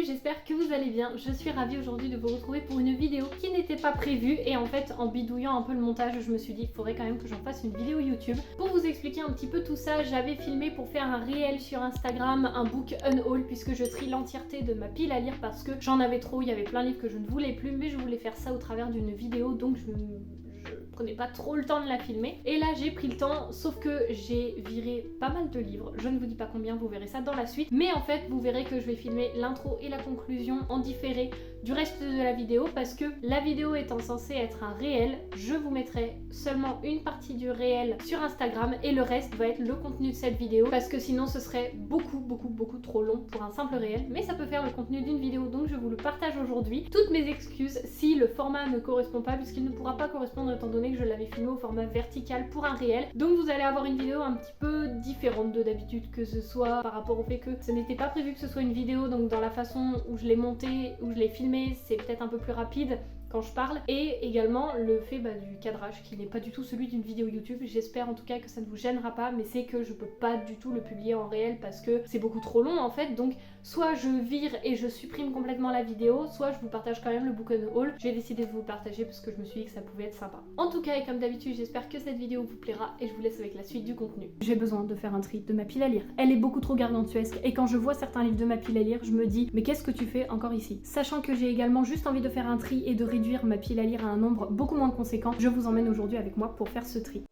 j'espère que vous allez bien. Je suis ravie aujourd'hui de vous retrouver pour une vidéo qui n'était pas prévue et en fait en bidouillant un peu le montage je me suis dit qu'il faudrait quand même que j'en fasse une vidéo YouTube. Pour vous expliquer un petit peu tout ça, j'avais filmé pour faire un réel sur Instagram un book unhaul puisque je trie l'entièreté de ma pile à lire parce que j'en avais trop, il y avait plein de livres que je ne voulais plus mais je voulais faire ça au travers d'une vidéo donc je prenais pas trop le temps de la filmer et là j'ai pris le temps, sauf que j'ai viré pas mal de livres, je ne vous dis pas combien, vous verrez ça dans la suite, mais en fait vous verrez que je vais filmer l'intro et la conclusion en différé du reste de la vidéo parce que la vidéo étant censée être un réel, je vous mettrai seulement une partie du réel sur Instagram et le reste va être le contenu de cette vidéo parce que sinon ce serait beaucoup trop long pour un simple réel, mais ça peut faire le contenu d'une vidéo donc je vous le partage aujourd'hui. Toutes mes excuses si le format ne correspond pas puisqu'il ne pourra pas correspondre étant donné que je l'avais filmé au format vertical pour un réel, donc vous allez avoir une vidéo un petit peu différente de d'habitude, que ce soit par rapport au fait que ce n'était pas prévu que ce soit une vidéo, donc dans la façon où je l'ai montée, où je l'ai filmé, c'est peut-être un peu plus rapide quand je parle, et également le fait du cadrage qui n'est pas du tout celui d'une vidéo YouTube. J'espère en tout cas que ça ne vous gênera pas, mais c'est que je peux pas du tout le publier en réel parce que c'est beaucoup trop long en fait, donc soit je vire et je supprime complètement la vidéo, soit je vous partage quand même le book haul. J'ai décidé de vous le partager parce que je me suis dit que ça pouvait être sympa. En tout cas, et comme d'habitude, j'espère que cette vidéo vous plaira et je vous laisse avec la suite du contenu. J'ai besoin de faire un tri de ma pile à lire. Elle est beaucoup trop gargantuesque et quand je vois certains livres de ma pile à lire, je me dis mais qu'est-ce que tu fais encore ici? Sachant que j'ai également juste envie de faire un tri et de réduire ma pile à lire à un nombre beaucoup moins conséquent, je vous emmène aujourd'hui avec moi pour faire ce tri.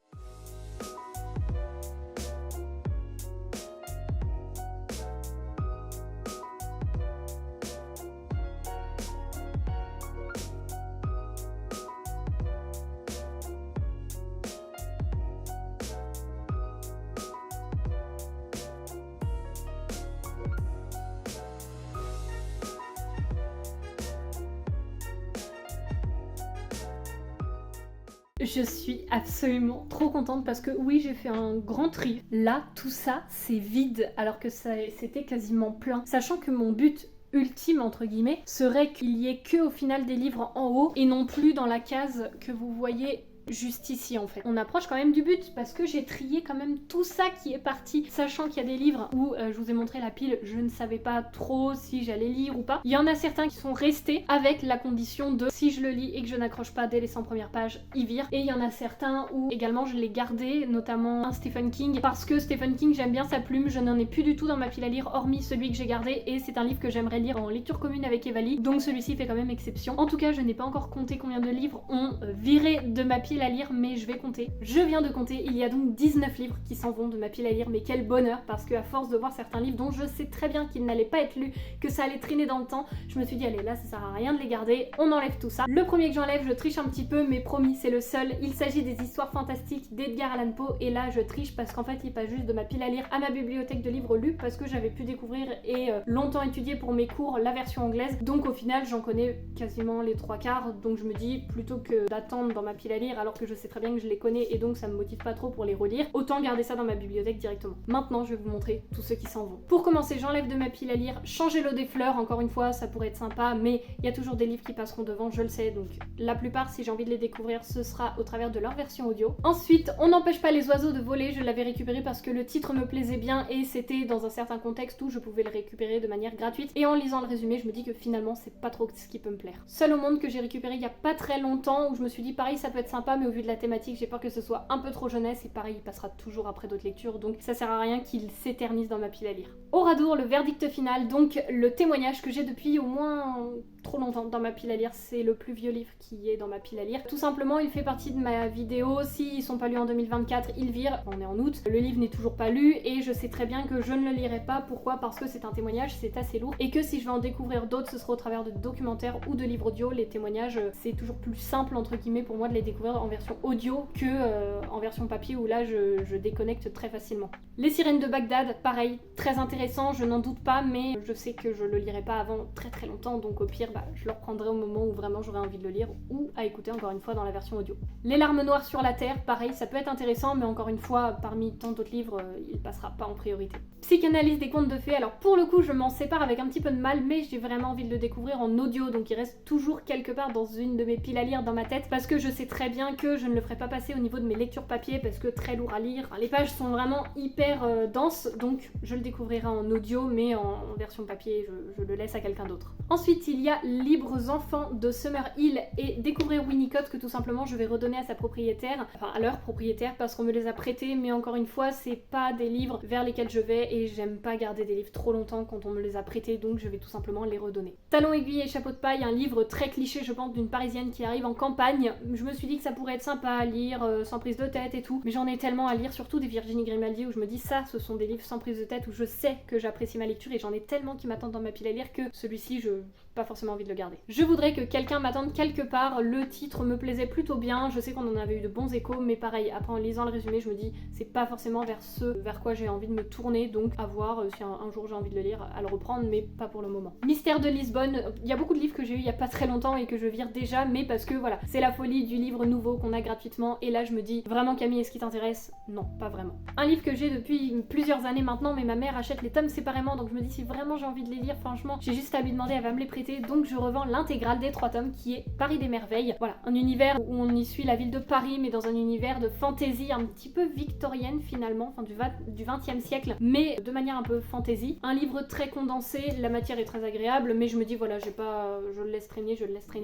Je suis absolument trop contente parce que oui, j'ai fait un grand tri. Là, tout ça, c'est vide alors que c'était quasiment plein. Sachant que mon but ultime entre guillemets serait qu'il y ait que au final des livres en haut et non plus dans la case que vous voyez juste ici en fait. On approche quand même du but parce que j'ai trié quand même tout ça qui est parti, sachant qu'il y a des livres où je vous ai montré la pile, je ne savais pas trop si j'allais lire ou pas. Il y en a certains qui sont restés avec la condition de si je le lis et que je n'accroche pas dès les 100 premières pages, ils virent. Et il y en a certains où également je l'ai gardé, notamment un Stephen King, parce que Stephen King j'aime bien sa plume, je n'en ai plus du tout dans ma pile à lire hormis celui que j'ai gardé et c'est un livre que j'aimerais lire en lecture commune avec Evali, donc celui-ci fait quand même exception. En tout cas je n'ai pas encore compté combien de livres ont viré de ma pile à lire, mais je vais compter. Je viens de compter, il y a donc 19 livres qui s'en vont de ma pile à lire, mais quel bonheur parce que à force de voir certains livres dont je sais très bien qu'ils n'allaient pas être lus, que ça allait traîner dans le temps, je me suis dit allez là ça sert à rien de les garder, on enlève tout ça. Le premier que j'enlève, je triche un petit peu mais promis c'est le seul, il s'agit des histoires fantastiques d'Edgar Allan Poe et là je triche parce qu'en fait il passe juste de ma pile à lire à ma bibliothèque de livres lus parce que j'avais pu découvrir et longtemps étudié pour mes cours la version anglaise, donc au final j'en connais quasiment les 3/4, donc je me dis plutôt que d'attendre dans ma pile à lire alors que je sais très bien que je les connais et donc ça me motive pas trop pour les relire, autant garder ça dans ma bibliothèque directement. Maintenant je vais vous montrer tous ceux qui s'en vont. Pour commencer, j'enlève de ma pile à lire Changer l'eau des fleurs, encore une fois ça pourrait être sympa mais il y a toujours des livres qui passeront devant, je le sais, donc la plupart si j'ai envie de les découvrir ce sera au travers de leur version audio. Ensuite, On n'empêche pas les oiseaux de voler, je l'avais récupéré parce que le titre me plaisait bien et c'était dans un certain contexte où je pouvais le récupérer de manière gratuite et en lisant le résumé je me dis que finalement c'est pas trop ce qui peut me plaire. Seul au monde que j'ai récupéré il y a pas très longtemps où je me suis dit pareil ça peut être sympa mais au vu de la thématique j'ai peur que ce soit un peu trop jeunesse et pareil il passera toujours après d'autres lectures donc ça sert à rien qu'il s'éternise dans ma pile à lire. Oradour, le verdict final, donc le témoignage que j'ai depuis au moins trop longtemps dans ma pile à lire, c'est le plus vieux livre qui est dans ma pile à lire. Tout simplement il fait partie de ma vidéo, s'ils sont pas lus en 2024 ils virent, on est en août, le livre n'est toujours pas lu et je sais très bien que je ne le lirai pas, pourquoi? Parce que c'est un témoignage, c'est assez lourd et que si je vais en découvrir d'autres ce sera au travers de documentaires ou de livres audio. Les témoignages c'est toujours plus simple entre guillemets pour moi de les découvrir en version audio que en version papier où là je déconnecte très facilement. Les sirènes de Bagdad, pareil, très intéressant, je n'en doute pas mais je sais que je le lirai pas avant très longtemps donc au pire je le reprendrai au moment où vraiment j'aurai envie de le lire ou à écouter encore une fois dans la version audio. Les larmes noires sur la terre, pareil, ça peut être intéressant mais encore une fois parmi tant d'autres livres il passera pas en priorité. Psychanalyse des contes de fées, alors pour le coup je m'en sépare avec un petit peu de mal mais j'ai vraiment envie de le découvrir en audio donc il reste toujours quelque part dans une de mes piles à lire dans ma tête parce que je sais très bien que je ne le ferai pas passer au niveau de mes lectures papier parce que très lourd à lire. Enfin, les pages sont vraiment hyper denses, donc je le découvrirai en audio, mais en version papier, je le laisse à quelqu'un d'autre. Ensuite, il y a Libres enfants de Summer Hill et Découvrir Winnicott, que tout simplement je vais redonner à sa propriétaire, enfin à leur propriétaire, parce qu'on me les a prêtés, mais encore une fois, c'est pas des livres vers lesquels je vais et j'aime pas garder des livres trop longtemps quand on me les a prêtés, donc je vais tout simplement les redonner. Talons aiguilles et chapeau de paille, un livre très cliché, je pense, d'une Parisienne qui arrive en campagne. Je me suis dit que ça pourrait être sympa à lire, sans prise de tête et tout, mais j'en ai tellement à lire, surtout des Virginie Grimaldi, où je me dis ça, ce sont des livres sans prise de tête, où je sais que j'apprécie ma lecture et j'en ai tellement qui m'attendent dans ma pile à lire que celui-ci, je pas forcément envie de le garder. Je voudrais que quelqu'un m'attende quelque part, le titre me plaisait plutôt bien, je sais qu'on en avait eu de bons échos, mais pareil, après en lisant le résumé, je me dis c'est pas forcément vers ce vers quoi j'ai envie de me tourner, donc à voir si un jour j'ai envie de le lire, à le reprendre, mais pas pour le moment. Mystère de Lisbonne, il y a beaucoup de livres que j'ai eu il y a pas très longtemps et que je vire déjà, mais parce que voilà, c'est la folie du livre nouveau qu'on a gratuitement, et là je me dis, vraiment Camille, est-ce qui t'intéresse? Non, pas vraiment. Un livre que j'ai depuis plusieurs années maintenant, mais ma mère achète les tomes séparément, donc je me dis si vraiment j'ai envie de les lire, franchement, j'ai juste à lui demander, elle va me les prêter, donc je revends l'intégrale des 3 tomes qui est Paris des merveilles. Voilà, un univers où on y suit la ville de Paris, mais dans un univers de fantasy un petit peu victorienne finalement, enfin du 20e siècle, mais de manière un peu fantasy. Un livre très condensé, la matière est très agréable, mais je me dis voilà, je le laisse traîner,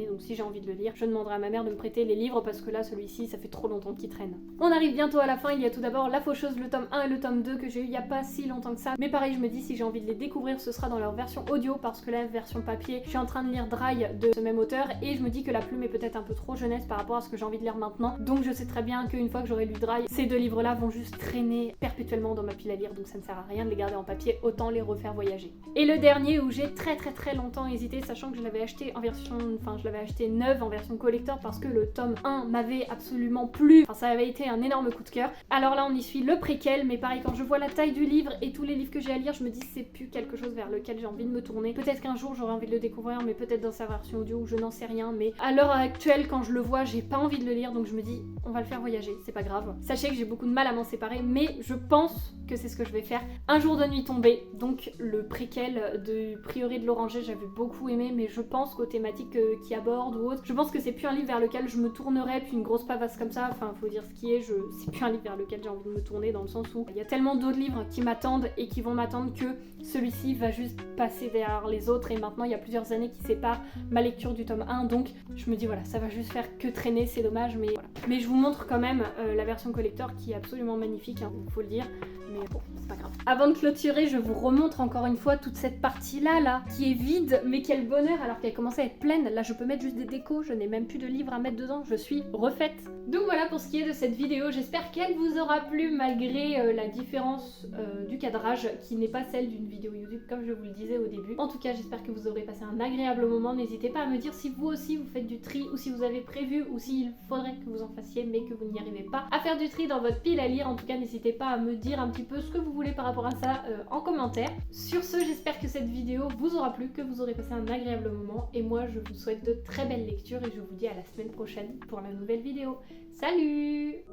donc si j'ai envie de le lire, je demanderai à ma mère de me prêter les livres parce que là, celui-ci, ça fait trop longtemps qu'il traîne. On arrive bientôt à la fin, il y a tout d'abord La Faucheuse, le tome 1 et le tome 2 que j'ai eu il y a pas si longtemps que ça, mais pareil, je me dis si j'ai envie de les découvrir, ce sera dans leur version audio parce que la version papier, je suis en train de lire Dry de ce même auteur et je me dis que la plume est peut-être un peu trop jeunesse par rapport à ce que j'ai envie de lire maintenant, donc je sais très bien qu'une fois que j'aurai lu Dry, ces 2 livres-là vont juste traîner perpétuellement dans ma pile à lire, donc ça ne sert à rien de les garder en papier, autant les refaire voyager. Et le dernier où j'ai très longtemps hésité, sachant que je l'avais acheté en version, je l'avais acheté neuve en version collector parce que le tome 1 m'avait absolument plu, ça avait été un énorme coup de cœur. Alors là on y suit le préquel, mais pareil, quand je vois la taille du livre et tous les livres que j'ai à lire, je me dis c'est plus quelque chose vers lequel j'ai envie de me tourner. Peut-être qu'un jour j'aurai envie de le découvrir, mais peut-être dans sa version audio, ou je n'en sais rien, mais à l'heure actuelle quand je le vois, j'ai pas envie de le lire, donc je me dis on va le faire voyager, c'est pas grave. Sachez que j'ai beaucoup de mal à m'en séparer, mais je pense que c'est ce que je vais faire. Un jour de nuit tombée, donc le préquel de Prieuré de l'Oranger, j'avais beaucoup aimé, mais je pense qu'aux thématiques qui aborde ou autre, je pense que c'est plus un livre vers lequel je me tournerais, puis une grosse pavasse comme ça, enfin faut dire ce qui est, c'est plus un livre vers lequel j'ai envie de me tourner, dans le sens où il y a tellement d'autres livres qui m'attendent et qui vont m'attendre que celui-ci va juste passer derrière les autres, et maintenant il y a plusieurs années qui séparent ma lecture du tome 1, donc je me dis voilà, ça va juste faire que traîner, c'est dommage, mais voilà. Mais je vous montre quand même la version collector qui est absolument magnifique, hein, faut le dire, mais bon, c'est pas grave. Avant de clôturer, je vous remontre encore une fois toute cette partie-là, qui est vide, mais quel bonheur alors qu'elle commençait à être pleine. Là, je peux mettre juste des décos, je n'ai même plus de livres à mettre dedans, je suis refaite. Donc voilà pour ce qui est de cette vidéo, j'espère qu'elle vous aura plu malgré la différence du cadrage qui n'est pas celle d'une vidéo YouTube comme je vous le disais au début. En tout cas, j'espère que vous aurez passé un agréable moment. N'hésitez pas à me dire si vous aussi vous faites du tri ou si vous avez prévu ou s'il faudrait que vous en fassiez mais que vous n'y arrivez pas à faire du tri dans votre pile à lire. En tout cas, n'hésitez pas à me dire un petit peu ce que vous voulez par rapport à ça en commentaire. Sur ce, j'espère que cette vidéo vous aura plu, que vous aurez passé un agréable moment, et moi je vous souhaite de très belles lectures et je vous dis à la semaine prochaine pour la nouvelle vidéo. Salut!